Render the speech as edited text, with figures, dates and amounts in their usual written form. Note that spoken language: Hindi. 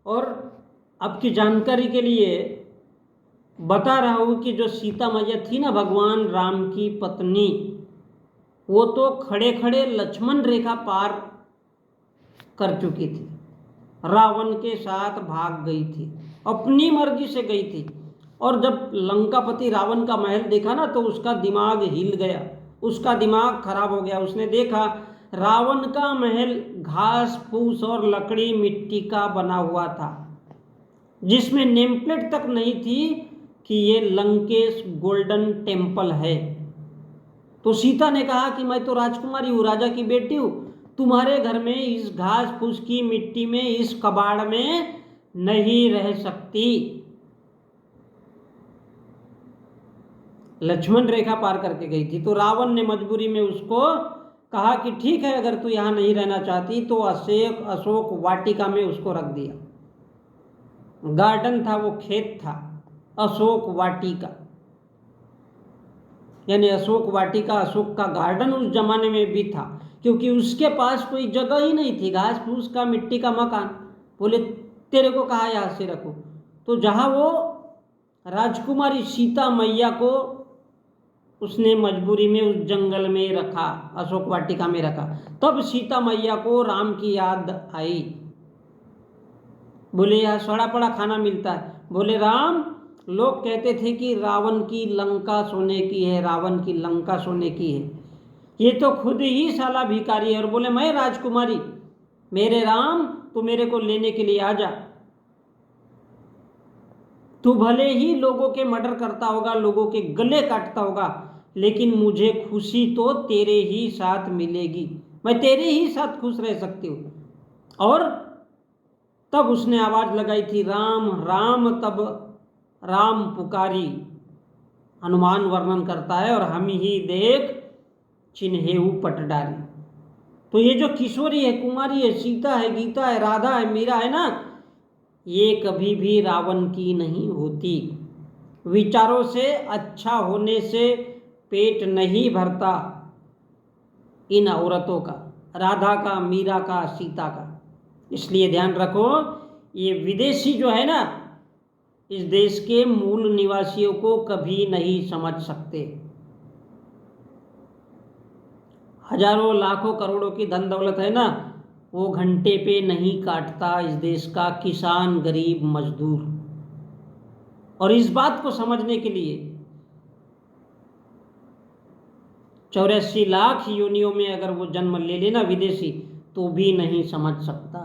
और आपकी जानकारी के लिए बता रहा हूँ कि जो सीता मैया थी ना, भगवान राम की पत्नी, वो तो खड़े खड़े लक्ष्मण रेखा पार कर चुकी थी, रावण के साथ भाग गई थी, अपनी मर्जी से गई थी। और जब लंकापति रावण का महल देखा ना, तो उसका दिमाग हिल गया, उसका दिमाग खराब हो गया। उसने देखा रावण का महल घास फूस और लकड़ी मिट्टी का बना हुआ था, जिसमें नेम प्लेट तक नहीं थी कि ये लंकेश गोल्डन टेम्पल है। तो सीता ने कहा कि मैं तो राजकुमारी हूँ, राजा की बेटी हूँ, तुम्हारे घर में इस घास फूस की मिट्टी में, इस कबाड़ में नहीं रह सकती। लक्ष्मण रेखा पार करके गई थी। तो रावण ने मजबूरी में उसको कहा कि ठीक है, अगर तू यहाँ नहीं रहना चाहती तो अशोक वाटिका में उसको रख दिया। गार्डन था, वो खेत था, अशोक वाटिका, यानी अशोक वाटिका, अशोक का गार्डन उस जमाने में भी था, क्योंकि उसके पास कोई जगह ही नहीं थी, घास फूस का मिट्टी का मकान। बोले तेरे को कहा यहाँ से रखो। तो जहाँ वो राजकुमारी सीता मैया को उसने मजबूरी में उस जंगल में रखा, अशोक वाटिका में रखा, तब सीता मैया को राम की याद आई। बोले यहाँ सड़ा पड़ा खाना मिलता है। बोले राम, लोग कहते थे कि रावण की लंका सोने की है, रावण की लंका सोने की है, ये तो खुद ही साला भिखारी है। और बोले मैं राजकुमारी, मेरे राम तू मेरे को लेने के लिए आ जा। तू भले ही लोगों के मर्डर करता होगा, लोगों के गले काटता होगा, लेकिन मुझे खुशी तो तेरे ही साथ मिलेगी, मैं तेरे ही साथ खुश रह सकती हूँ। और तब उसने आवाज लगाई थी राम राम, तब राम पुकारी, हनुमान वर्णन करता है, और हम ही देख चिन्हेऊ पटडारी। तो ये जो किशोरी है, कुमारी है, सीता है, गीता है, राधा है, मीरा है ना, ये कभी भी रावण की नहीं होती। विचारों से अच्छा होने से पेट नहीं भरता इन औरतों का, राधा का, मीरा का, सीता का। इसलिए ध्यान रखो, ये विदेशी जो है ना, इस देश के मूल निवासियों को कभी नहीं समझ सकते। हजारों लाखों करोड़ों की धन दौलत है ना, वो घंटे पे नहीं काटता इस देश का किसान, गरीब, मजदूर। और इस बात को समझने के लिए 84 लाख योनियों में अगर वो जन्म ले लेना विदेशी, तो भी नहीं समझ सकता।